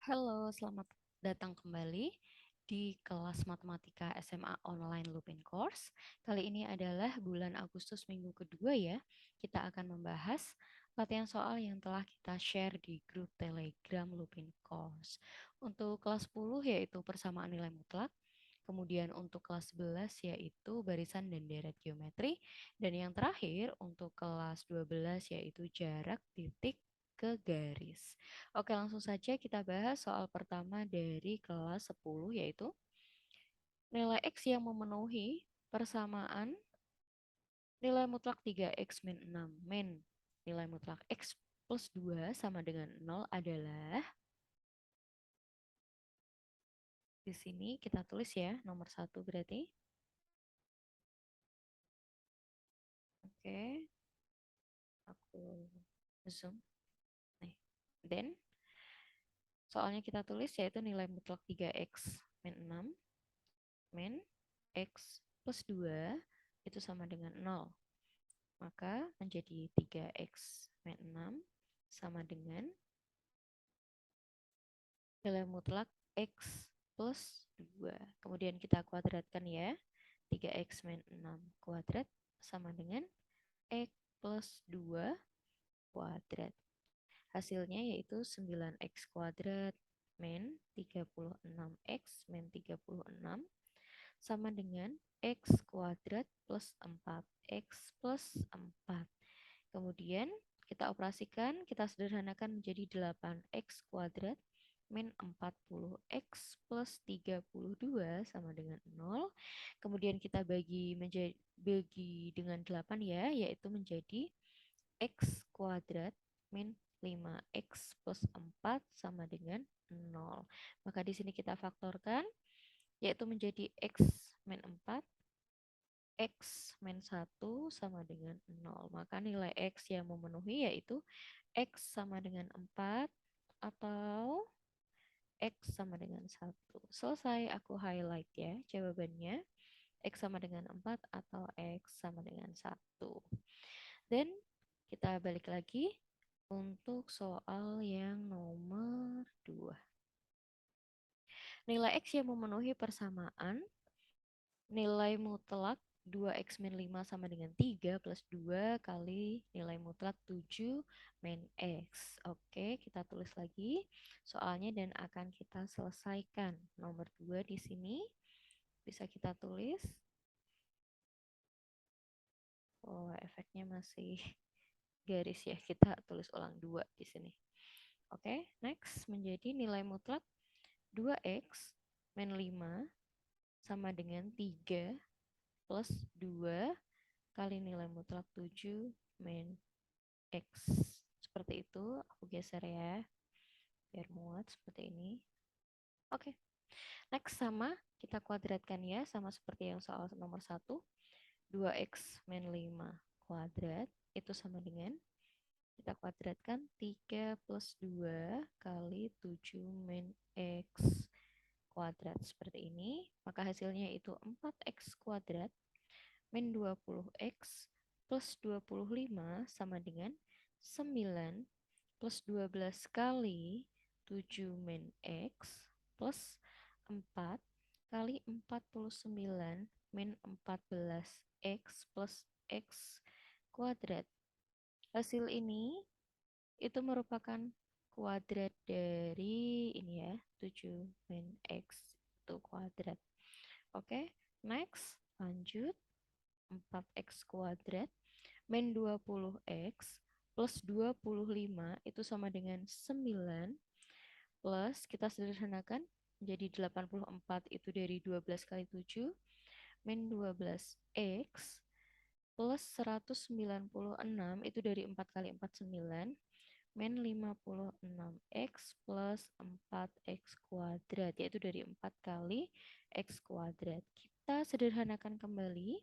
Halo, selamat datang kembali di kelas Matematika SMA Online Lupin Course. Kali ini adalah bulan Agustus minggu kedua ya. Kita akan membahas latihan soal yang telah kita share di grup Telegram Lupin Course. Untuk kelas 10 yaitu persamaan nilai mutlak. Kemudian untuk kelas 11 yaitu barisan dan deret geometri. Dan yang terakhir untuk kelas 12 yaitu jarak titik ke garis. Oke, langsung saja kita bahas soal pertama dari kelas 10 yaitu nilai X yang memenuhi persamaan nilai mutlak 3X min 6 min nilai mutlak X plus 2 sama dengan 0 adalah di sini kita tulis ya nomor 1 berarti. Oke, aku zoom. Nih. Then soalnya kita tulis yaitu nilai mutlak 3X min 6 min X plus 2 itu sama dengan 0. Maka menjadi 3X min 6 sama dengan nilai mutlak X plus 2. Kemudian kita kuadratkan ya. 3X min 6 kuadrat sama dengan X plus 2 kuadrat. Hasilnya yaitu 9X kuadrat min 36X min 36 sama dengan X kuadrat plus 4X plus 4. Kemudian kita operasikan, kita sederhanakan menjadi 8X kuadrat min 40X plus 32 sama dengan 0. Kemudian kita bagi dengan 8 ya, yaitu menjadi X kuadrat min 5X plus 4 sama dengan 0. Maka di sini kita faktorkan, yaitu menjadi X min 4 X min 1 sama dengan 0. Maka nilai X yang memenuhi yaitu X sama dengan 4 atau X sama dengan 1. Selesai, aku highlight ya jawabannya. X sama dengan 4 atau X sama dengan 1. Dan kita balik lagi untuk soal yang nomor 2. Nilai X yang memenuhi persamaan nilai mutlak 2X min 5 sama dengan 3 plus 2 kali nilai mutlak 7 min X. Oke, kita tulis lagi soalnya dan akan kita selesaikan. Nomor 2 di sini bisa kita tulis. Oh, efeknya masih garis ya. Kita tulis ulang 2 di sini. Oke, next menjadi nilai mutlak 2X min 5 sama dengan 3 plus 2 kali nilai mutlak 7 min X. Seperti itu, aku geser ya, biar muat seperti ini. Oke, next sama, kita kuadratkan ya, sama seperti yang soal nomor 1. 2X min 5 kuadrat, itu sama dengan, kita kuadratkan 3 plus 2 kali 7 min X kuadrat. Seperti ini, maka hasilnya itu 4X kuadrat min 20X plus 25 sama dengan 9 plus 12 kali 7 min X plus 4 kali 49 min 14X plus X kuadrat. Hasil ini itu merupakan kuadrat dari ini ya, 7 min X itu kuadrat. Oke, next lanjut. 4X kuadrat min 20X plus 25 itu sama dengan 9 plus kita sederhanakan menjadi 84 itu dari 12 kali 7 min 12X plus 196 itu dari 4 kali 4 9 min 56X plus 4X kuadrat yaitu dari 4 kali X kuadrat. Kita sederhanakan kembali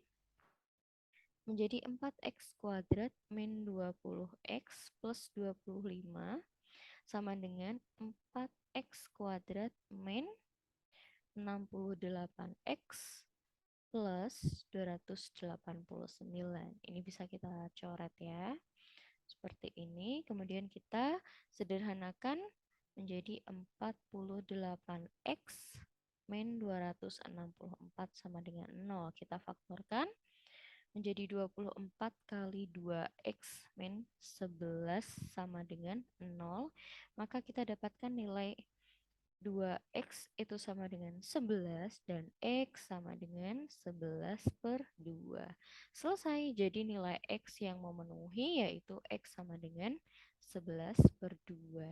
menjadi 4X kuadrat min 20X plus 25 sama dengan 4X kuadrat min 68X plus 289. Ini bisa kita coret ya. Seperti ini. Kemudian kita sederhanakan menjadi 48X min 264 sama dengan 0. Kita faktorkan menjadi 24 kali 2X min 11 sama dengan 0. Maka kita dapatkan nilai 2X itu sama dengan 11 dan X sama dengan 11 per 2. Selesai, jadi nilai X yang memenuhi yaitu X sama dengan 11 per 2.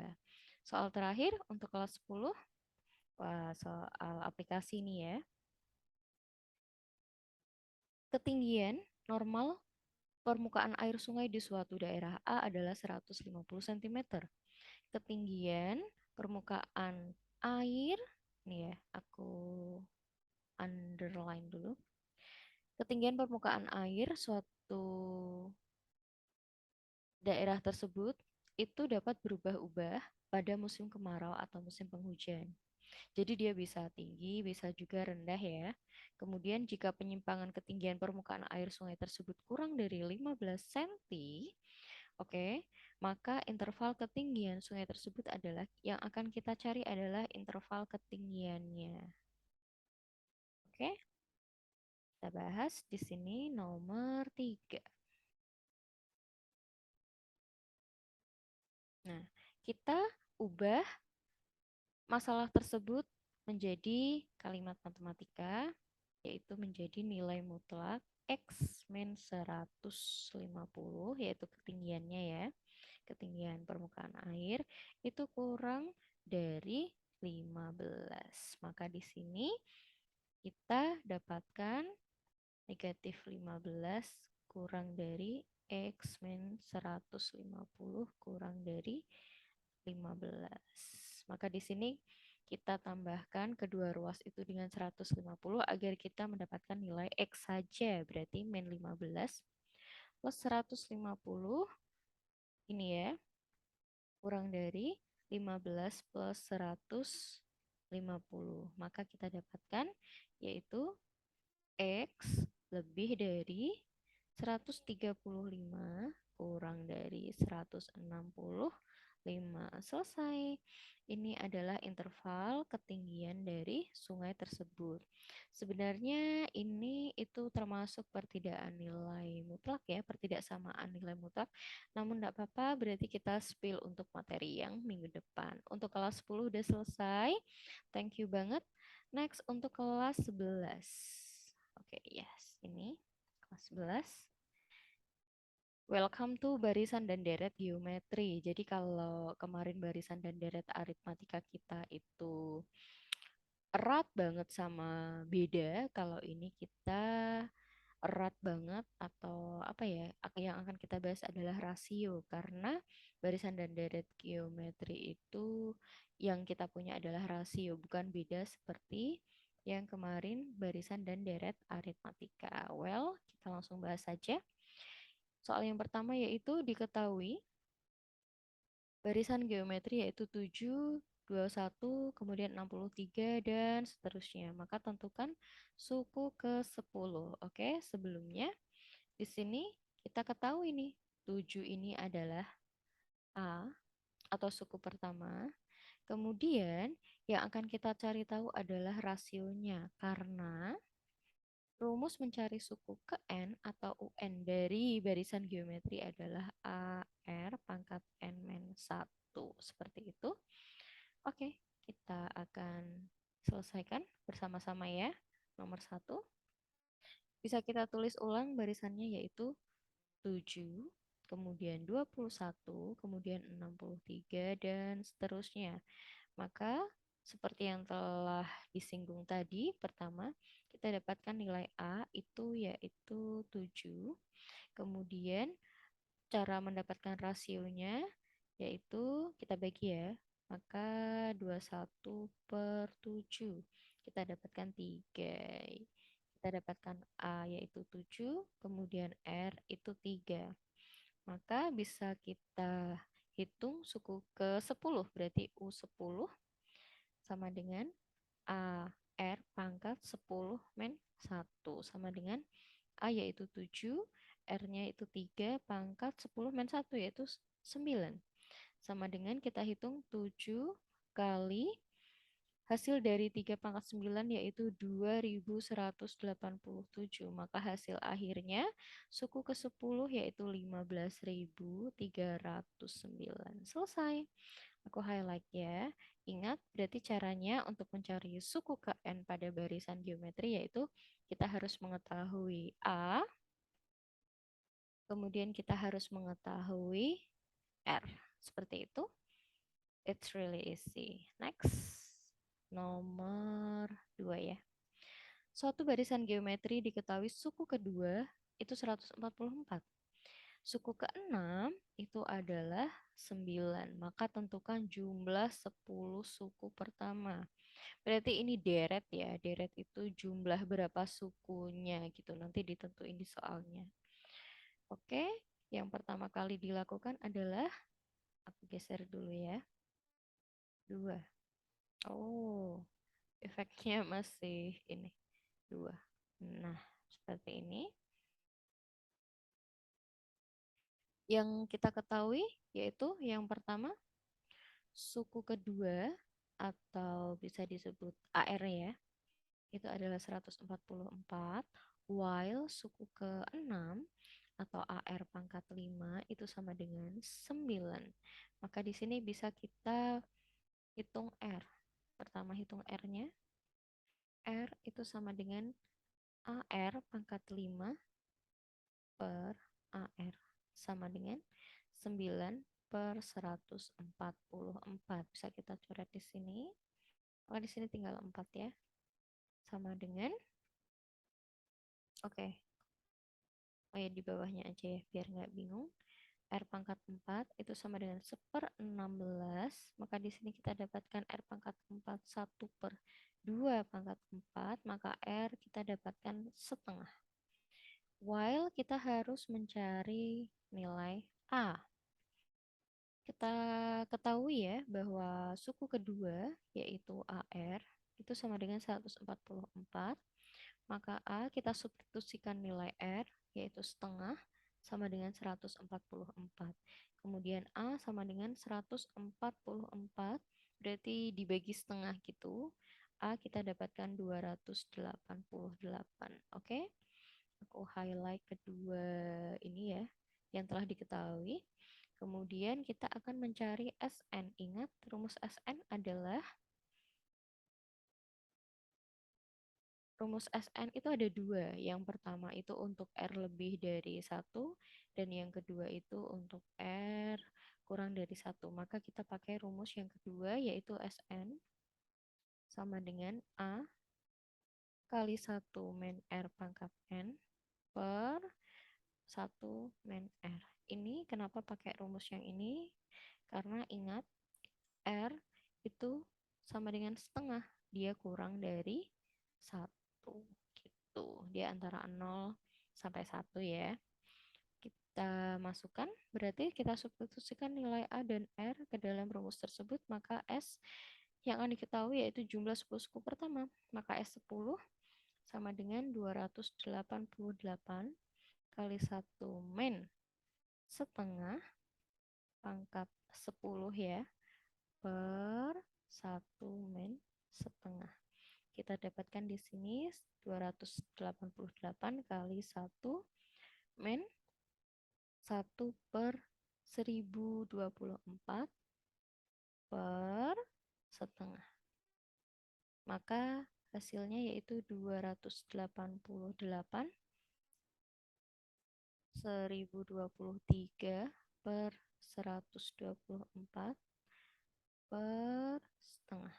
Soal terakhir untuk kelas 10, wah, soal aplikasi nih ya. Ketinggian normal permukaan air sungai di suatu daerah A adalah 150 cm. Ketinggian permukaan air, nih ya, aku underline dulu. Ketinggian permukaan air suatu daerah tersebut itu dapat berubah-ubah pada musim kemarau atau musim penghujan. Jadi dia bisa tinggi, bisa juga rendah ya. Kemudian jika penyimpangan ketinggian permukaan air sungai tersebut kurang dari 15 cm, oke, maka interval ketinggian sungai tersebut adalah yang akan kita cari adalah interval ketinggiannya. Oke, kita bahas di sini nomor 3. Nah, kita ubah masalah tersebut menjadi kalimat matematika, yaitu menjadi nilai mutlak X min 150, yaitu ketinggiannya ya. Ketinggian permukaan air itu kurang dari 15. Maka di sini kita dapatkan negatif 15 kurang dari X min 150 kurang dari 15. Maka di sini kita tambahkan kedua ruas itu dengan 150 agar kita mendapatkan nilai X saja. Berarti min 15 plus 150 ini ya, kurang dari 15 plus 150. Maka kita dapatkan yaitu X lebih dari 135 kurang dari 165. Selesai. Ini adalah interval ketinggian dari sungai tersebut. Sebenarnya ini itu termasuk pertidaan nilai mutlak ya, pertidaksamaan nilai mutlak. Namun tidak apa-apa, berarti kita spill untuk materi yang minggu depan. Untuk kelas 10 udah selesai. Thank you banget. Next untuk kelas 11. Oke, yes. Ini kelas 11. Welcome to barisan dan deret geometri. Jadi kalau kemarin barisan dan deret aritmatika kita itu erat banget sama beda, kalau ini kita erat banget atau apa ya, yang akan kita bahas adalah rasio karena barisan dan deret geometri itu yang kita punya adalah rasio, bukan beda seperti yang kemarin barisan dan deret aritmatika. Well, kita langsung bahas saja. Soal yang pertama yaitu diketahui barisan geometri yaitu 7, 21, kemudian 63, dan seterusnya. Maka tentukan suku ke-10. Oke, sebelumnya di sini kita ketahui nih, 7 ini adalah A atau suku pertama. Kemudian yang akan kita cari tahu adalah rasionya karena rumus mencari suku ke N atau UN dari barisan geometri adalah AR pangkat N-1. Seperti itu. Oke, kita akan selesaikan bersama-sama ya. Nomor 1. Bisa kita tulis ulang barisannya yaitu 7, kemudian 21, kemudian 63, dan seterusnya. Maka seperti yang telah disinggung tadi, pertama kita dapatkan nilai A itu yaitu 7. Kemudian cara mendapatkan rasionya yaitu kita bagi ya. Maka 21 per 7. Kita dapatkan 3. Kita dapatkan A yaitu 7, kemudian R itu 3. Maka bisa kita hitung suku ke-10, berarti U10 sama dengan A R pangkat 10 min 1 sama dengan A yaitu 7, R-nya itu 3, pangkat 10 min 1 yaitu 9. Sama dengan kita hitung 7 kali hasil dari 3 pangkat 9 yaitu 2187. Maka hasil akhirnya suku ke-10 yaitu 15.309. Selesai. Aku highlight ya. Ingat, berarti caranya untuk mencari suku ke N pada barisan geometri yaitu kita harus mengetahui A, kemudian kita harus mengetahui R. Seperti itu. It's really easy. Next. Nomor 2 ya. Suatu barisan geometri diketahui suku kedua itu 144. Suku keenam itu adalah 9. Maka tentukan jumlah 10 suku pertama. Berarti ini deret ya. Deret itu jumlah berapa sukunya gitu. Nanti ditentuin di soalnya. Oke, yang pertama kali dilakukan adalah, aku geser dulu ya. 2. Oh, efeknya masih ini. 2. Nah, seperti ini. Yang kita ketahui yaitu yang pertama, suku kedua atau bisa disebut AR ya, itu adalah 144, while suku ke-6 atau AR pangkat 5 itu sama dengan 9. Maka di sini bisa kita hitung R. Pertama hitung R-nya. R itu sama dengan AR pangkat 5 per AR. Sama dengan 9 per 144. Bisa kita coret di sini. Maka di sini tinggal 4 ya. Sama dengan, oke. Oh ya, di bawahnya aja ya, biar nggak bingung. R pangkat 4 itu sama dengan 1/16. Maka di sini kita dapatkan R pangkat 4 1 per 2 pangkat 4. Maka R kita dapatkan setengah. While kita harus mencari nilai A. Kita ketahui ya bahwa suku kedua yaitu AR itu sama dengan 144. Maka A kita substitusikan nilai R yaitu setengah sama dengan 144. Kemudian A sama dengan 144 berarti dibagi setengah gitu. A kita dapatkan 288. Oke. Aku highlight kedua ini ya yang telah diketahui. Kemudian kita akan mencari SN. Ingat, rumus SN adalah, rumus SN itu ada dua. Yang pertama itu untuk R lebih dari 1, dan yang kedua itu untuk R kurang dari 1. Maka kita pakai rumus yang kedua, yaitu SN sama dengan A kali 1 min R pangkat N per 1 min R. Ini kenapa pakai rumus yang ini? Karena ingat, R itu sama dengan setengah. Dia kurang dari 1. Gitu. Dia antara 0 sampai 1 ya. Kita masukkan, berarti kita substitusikan nilai A dan R ke dalam rumus tersebut. Maka S yang akan diketahui yaitu jumlah 10 suku pertama. Maka S10 sama dengan 288 kali 1 min setengah pangkat 10 ya per 1 min setengah. Kita dapatkan di sini 288 kali 1 min 1 per 1024 per setengah. Maka hasilnya yaitu 288 1023 per 124 per setengah.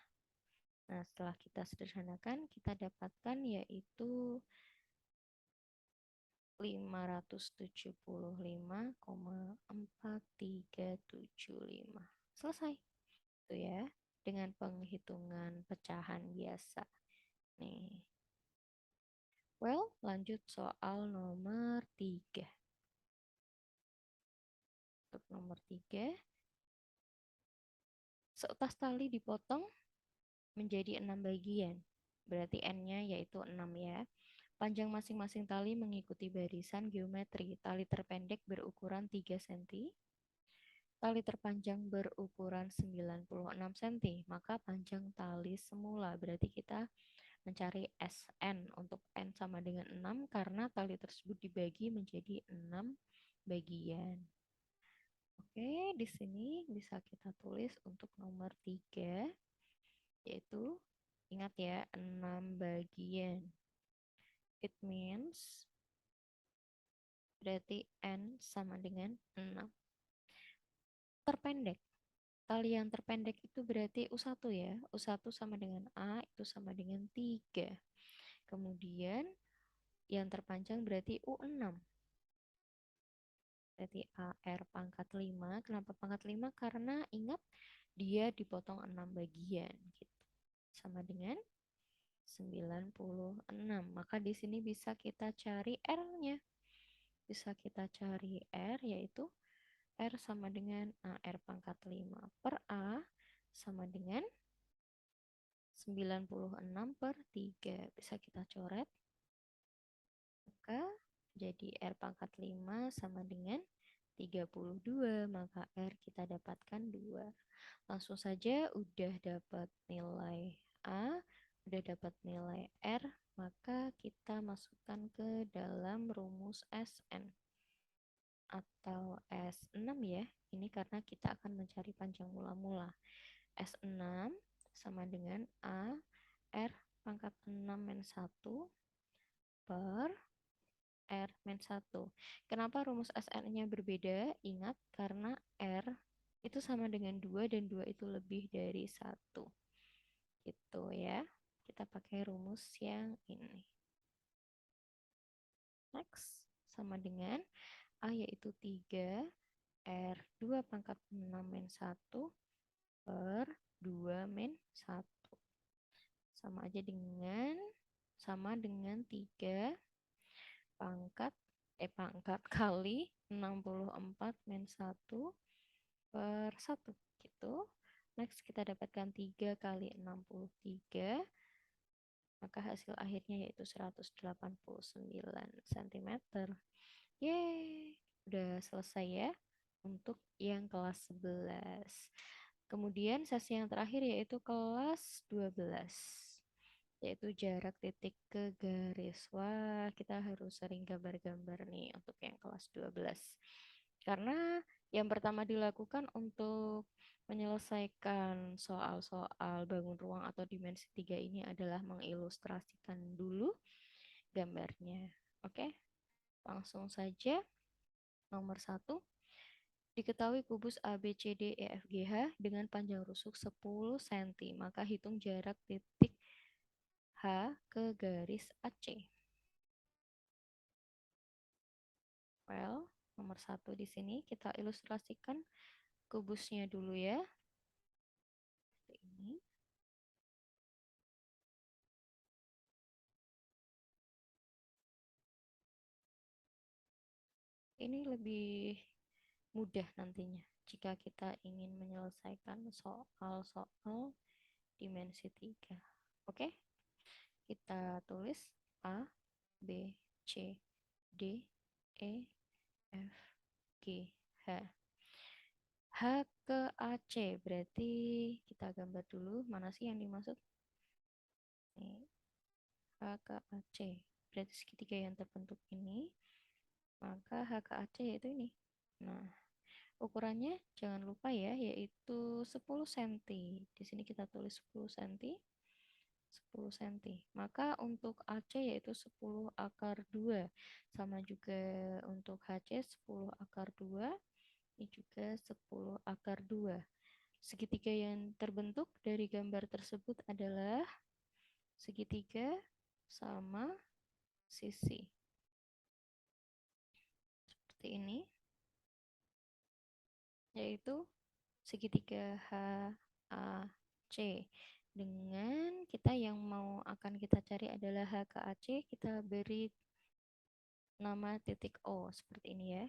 Nah, setelah kita sederhanakan, kita dapatkan yaitu 575,4375. Selesai. Itu ya, dengan penghitungan pecahan biasa. Nih. Well, lanjut soal nomor 3. Untuk nomor 3, seutas tali dipotong menjadi 6 bagian. Berarti N-nya yaitu 6 ya. Panjang masing-masing tali mengikuti barisan geometri. Tali terpendek berukuran 3 cm. Tali terpanjang berukuran 96 cm, maka panjang tali semula. Berarti kita mencari SN. Untuk N sama dengan 6 karena tali tersebut dibagi menjadi 6 bagian. Oke, di sini bisa kita tulis untuk nomor 3, yaitu ingat ya, 6 bagian. It means berarti N sama dengan 6. Terpendek. Tali yang terpendek itu berarti U1 ya. U1 sama dengan A itu sama dengan 3. Kemudian yang terpanjang berarti U6. Berarti AR pangkat 5. Kenapa pangkat 5? Karena ingat dia dipotong 6 bagian gitu. Sama dengan 96. Maka di sini bisa kita cari R-nya. Bisa kita cari R, yaitu R sama dengan AR pangkat 5 per A sama dengan 96 per 3. Bisa kita coret. Maka jadi R pangkat 5 sama dengan 32. Maka R kita dapatkan 2. Langsung saja udah dapat nilai A, udah dapat nilai R. Maka kita masukkan ke dalam rumus SN atau S6 ya. Ini karena kita akan mencari panjang mula-mula. S6 sama dengan A R pangkat 6 min 1 per R min 1. Kenapa rumus SN-nya berbeda? Ingat, karena R itu sama dengan 2 dan 2 itu lebih dari 1. Gitu ya. Kita pakai rumus yang ini. Next, sama dengan A yaitu 3 R 2 pangkat 6 min 1 per 2 min 1. Sama aja dengan sama dengan 3 pangkat pangkat kali 64 min 1 per 1 gitu. Next kita dapatkan 3 kali 63, maka hasil akhirnya yaitu 189 cm. Yeay, udah selesai ya untuk yang kelas 11. Kemudian sesi yang terakhir yaitu kelas 12, yaitu jarak titik ke garis. Wah, kita harus sering gambar-gambar nih untuk yang kelas 12. Karena yang pertama dilakukan untuk menyelesaikan soal-soal bangun ruang atau dimensi 3 ini adalah mengilustrasikan dulu gambarnya. Oke, langsung saja. Nomor 1, diketahui kubus ABCDEFGH dengan panjang rusuk 10 cm, maka hitung jarak titik H ke garis AC. Well, nomor 1 di sini kita ilustrasikan kubusnya dulu ya. Ini. Ini lebih mudah nantinya jika kita ingin menyelesaikan soal-soal dimensi 3. Oke, kita tulis A, B, C, D, E, F, G, H. H ke AC, berarti kita gambar dulu mana sih yang dimaksud. Nih, H ke AC, berarti segitiga yang terbentuk ini, maka H ke AC yaitu ini. Nah, ukurannya jangan lupa ya, yaitu 10 cm. Di sini kita tulis 10 cm. 10 cm. Maka untuk AC yaitu 10 akar 2. Sama juga untuk HC 10 akar 2. Ini juga 10 akar 2. Segitiga yang terbentuk dari gambar tersebut adalah segitiga sama sisi. Seperti ini. Yaitu segitiga HAC. Dengan kita yang mau akan kita cari adalah H ke AC, kita beri nama titik O seperti ini ya.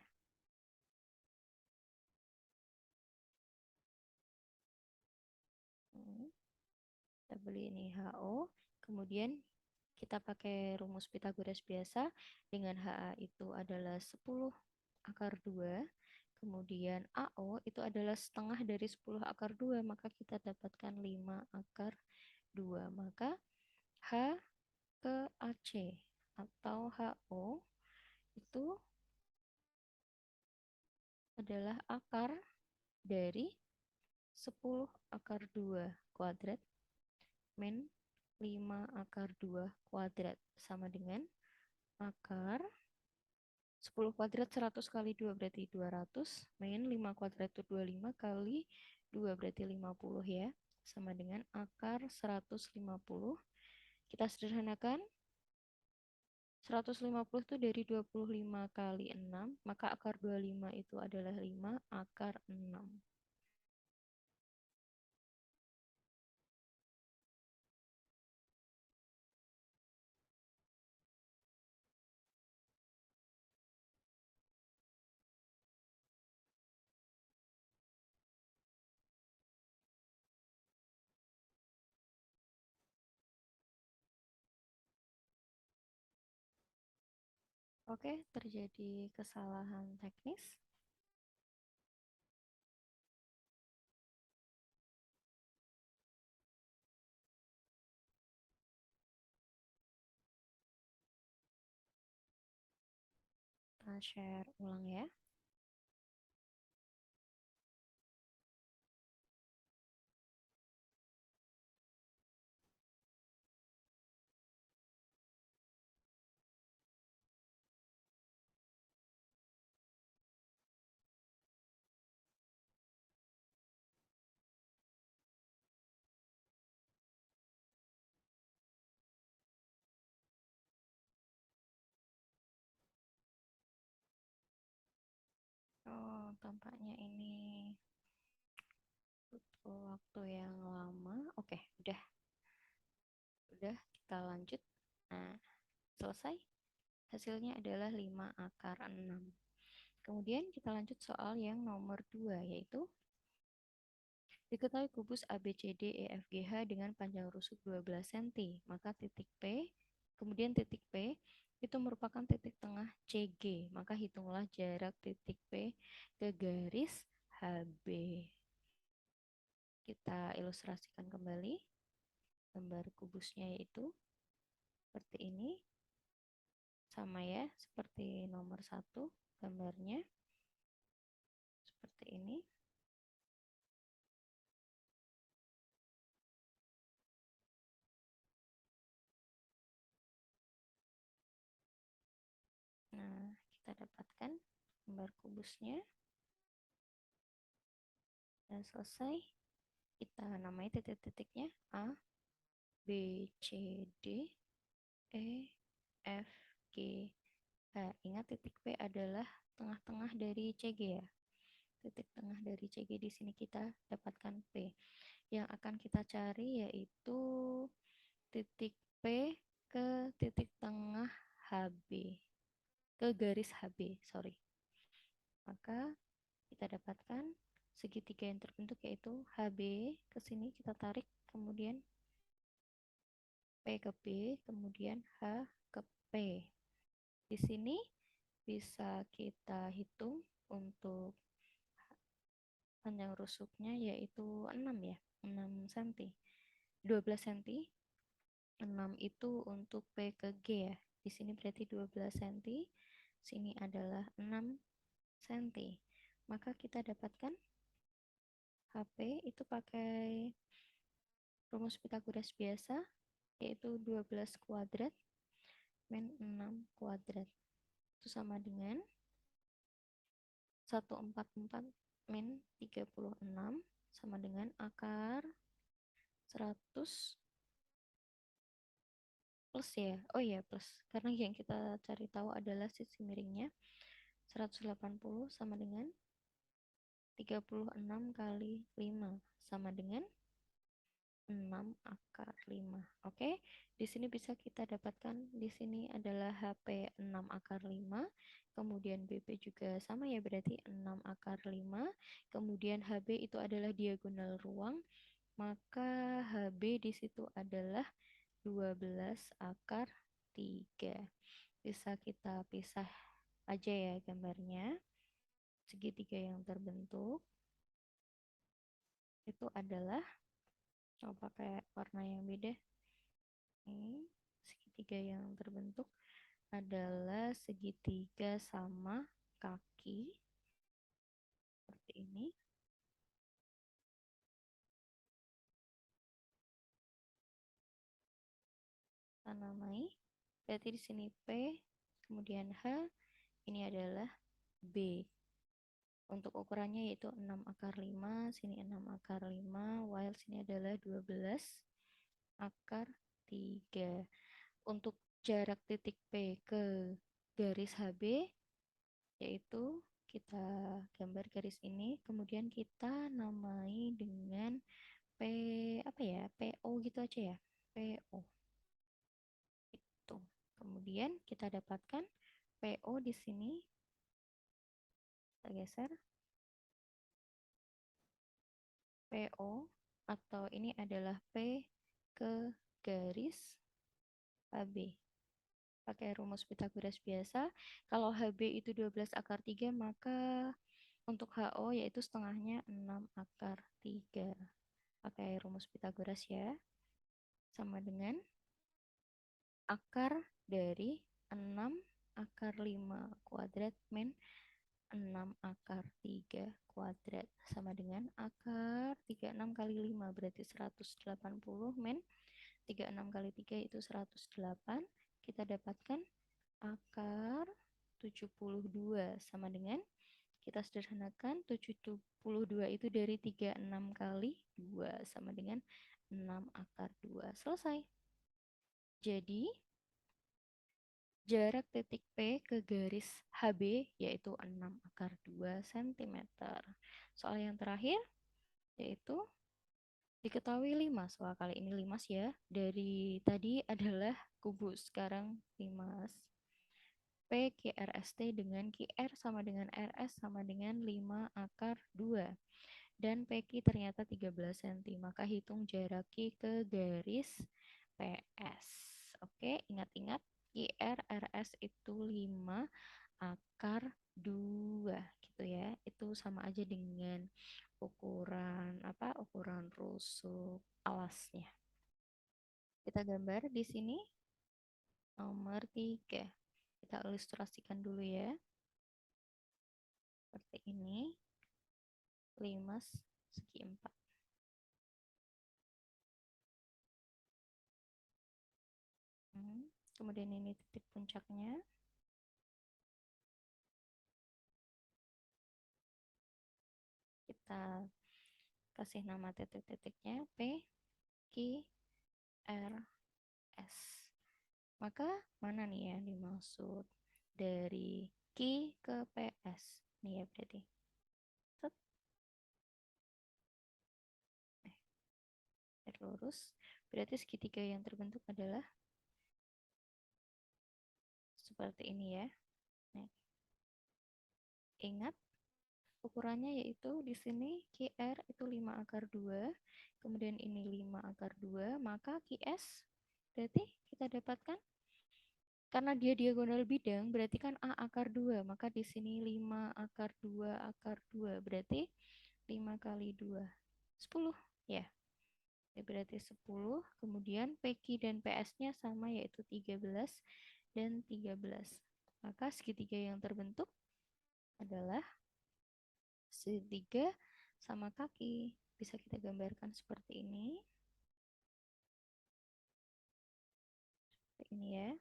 Kita beli ini HO, kemudian kita pakai rumus Pythagoras biasa dengan HA itu adalah 10 akar 2, Kemudian AO itu adalah setengah dari 10 akar 2, maka kita dapatkan 5 akar 2. Maka H ke AC atau HO itu adalah akar dari 10 akar 2 kuadrat min 5 akar 2 kuadrat sama dengan akar 10 kuadrat 100 kali 2 berarti 200 min 5 kuadrat itu 25 kali 2 berarti 50 ya, sama dengan akar 150. Kita sederhanakan, 150 itu dari 25 kali 6, maka akar 25 itu adalah 5 akar 6. Oke, terjadi kesalahan teknis. Kita share ulang ya. Oh, tampaknya ini butuh waktu yang lama. Oke, udah kita lanjut. Nah, selesai. Hasilnya adalah 5 akar 6. Kemudian kita lanjut soal yang nomor 2, yaitu diketahui kubus ABCD EFGH dengan panjang rusuk 12 cm, maka titik P, kemudian titik P itu merupakan titik tengah CG, maka hitunglah jarak titik P ke garis HB. Kita ilustrasikan kembali gambar kubusnya, yaitu seperti ini, sama ya seperti nomor 1 gambarnya seperti ini. Nah, kita dapatkan gambar kubusnya. Dan selesai, kita namai titik-titiknya A, B, C, D, E, F, G, H. Ingat titik P adalah tengah-tengah dari CG ya. Titik tengah dari CG di sini kita dapatkan P. Yang akan kita cari yaitu titik P ke titik tengah HB. Ke garis HB, sorry. Maka kita dapatkan segitiga yang terbentuk yaitu HB ke sini kita tarik, kemudian P ke B, kemudian H ke P. Di sini bisa kita hitung untuk panjang rusuknya yaitu 6 ya, 6 cm. 12 cm, 6 itu untuk P ke G ya. Di sini berarti 12 cm, sini adalah 6 cm. Maka kita dapatkan HP itu pakai rumus Pitagoras biasa, yaitu 12 kuadrat min 6 kuadrat. Itu sama dengan 144 min 36 sama dengan akar 100 plus ya. Oh iya, plus. Karena yang kita cari tahu adalah sisi miringnya. 180 sama dengan 36 kali 5 sama dengan 6 akar 5. Oke, di sini bisa kita dapatkan, di sini adalah HP 6 akar 5, kemudian BP juga sama ya, berarti 6 akar 5, kemudian HB itu adalah diagonal ruang, maka HB di situ adalah 12 akar 3. Bisa kita pisah aja ya gambarnya. segitiga yang terbentuk itu adalah, coba pakai warna yang beda. Ini segitiga yang terbentuk adalah segitiga sama kaki seperti ini. Kita namai. Berarti di sini P, kemudian H, ini adalah B. Untuk ukurannya yaitu 6 akar 5, sini 6 akar 5, while sini adalah 12 akar 3. Untuk jarak titik P ke garis HB, yaitu kita gambar garis ini, kemudian kita namai dengan P, apa ya, PO gitu aja ya, PO. Itu. Kemudian kita dapatkan PO di sini, kita geser. PO atau ini adalah P ke garis HB. Pakai rumus Pitagoras biasa. Kalau HB itu 12 akar 3, maka untuk HO yaitu setengahnya 6 akar 3. Pakai rumus Pitagoras ya. Sama dengan akar dari 6 akar 5 kuadrat min 6 akar 3 kuadrat. Sama dengan akar 36 kali 5 berarti 180 min 36 kali 3 itu 108. Kita dapatkan akar 72 sama dengan, kita sederhanakan, 72 itu dari 36 kali 2 sama dengan 6 akar 2. Selesai. Jadi jarak titik P ke garis HB yaitu 6 akar 2 cm. Soal yang terakhir yaitu diketahui limas. Wah, kali ini limas ya. Dari tadi adalah kubus, sekarang limas. P QRST dengan QR sama dengan RS sama dengan 5 akar 2. Dan PQ ternyata 13 cm. Maka hitung jarak Q ke garis PS. Oke, ingat-ingat QR RS itu 5 akar 2 gitu ya. Itu sama aja dengan ukuran apa? Ukuran rusuk alasnya. Kita gambar di sini nomor 3. Kita ilustrasikan dulu ya. Seperti ini. Limas segi 4. Kemudian ini titik puncaknya. Kita kasih nama titik-titiknya P, Q, R, S. Maka mana nih yang dimaksud dari Q ke PS? Nih ya berarti. Set. Lurus. Berarti segitiga yang terbentuk adalah seperti ini ya. Nah, ingat ukurannya yaitu di sini QR itu 5 akar 2, kemudian ini 5 akar 2, maka QS berarti kita dapatkan karena dia diagonal bidang berarti kan A akar 2, maka di sini 5 akar 2 akar 2 berarti 5 kali 2 10 ya. Ini berarti 10, kemudian PQ dan PS-nya sama yaitu 13 dan 13. Maka segitiga yang terbentuk adalah segitiga sama kaki. Bisa kita gambarkan seperti ini. Seperti ini ya.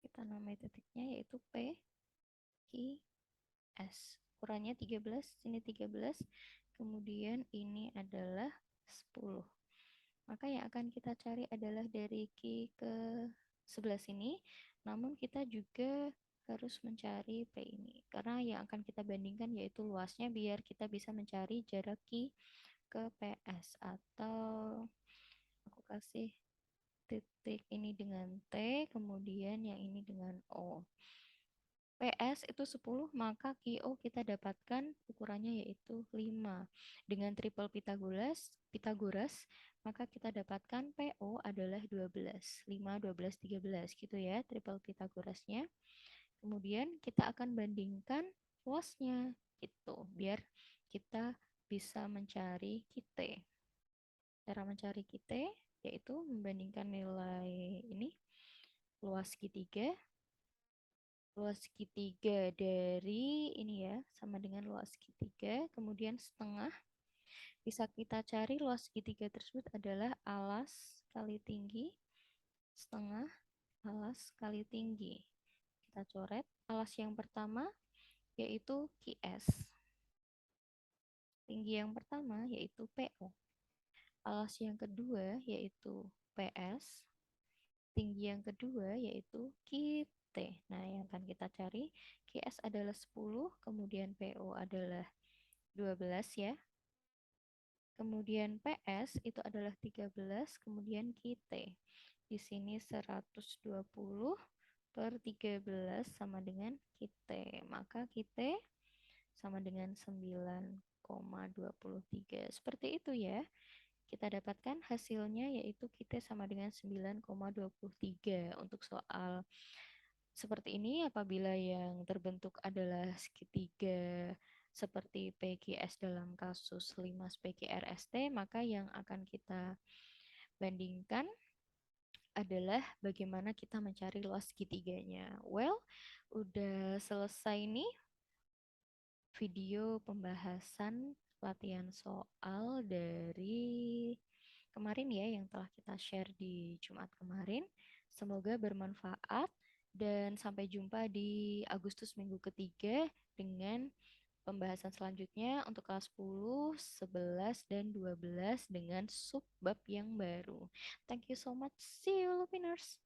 Kita namai titiknya yaitu P, Q, S. Ukurannya 13, sini 13. Kemudian ini adalah 10. Maka yang akan kita cari adalah dari Q ke sebelah sini. Namun kita juga harus mencari P ini. Karena yang akan kita bandingkan yaitu luasnya biar kita bisa mencari jarak Q ke PS. Atau aku kasih titik ini dengan T, kemudian yang ini dengan O. PS itu 10, maka QO kita dapatkan ukurannya yaitu 5. Dengan triple Pythagoras, maka kita dapatkan PO adalah 12. 5, 12, 13 gitu ya, triple Pythagorasnya. Kemudian kita akan bandingkan luasnya gitu, biar kita bisa mencari kita. Cara mencari kita yaitu membandingkan nilai ini, luas segitiga. Luas segitiga dari ini ya, sama dengan luas segitiga, kemudian setengah. Bisa kita cari luas segitiga tersebut adalah alas kali tinggi, setengah alas kali tinggi. Kita coret alas yang pertama yaitu QS. Tinggi yang pertama yaitu PO. Alas yang kedua yaitu PS. Tinggi yang kedua yaitu QT. Nah, yang akan kita cari QS adalah 10, kemudian PO adalah 12 ya. Kemudian PS itu adalah 13, kemudian QT. Di sini 120 per 13 sama dengan QT. Maka QT sama dengan 9,23. Seperti itu ya. Kita dapatkan hasilnya yaitu QT sama dengan 9,23 untuk soal seperti ini. Apabila yang terbentuk adalah segitiga seperti PQS dalam kasus 5 PQRST, maka yang akan kita bandingkan adalah bagaimana kita mencari luas segitiganya. Well, udah selesai nih video pembahasan latihan soal dari kemarin ya, yang telah kita share di Jumat kemarin. Semoga bermanfaat dan sampai jumpa di Agustus minggu ketiga dengan pembahasan selanjutnya untuk kelas 10, 11, dan 12 dengan subbab yang baru. Thank you so much. See you, Lupiners.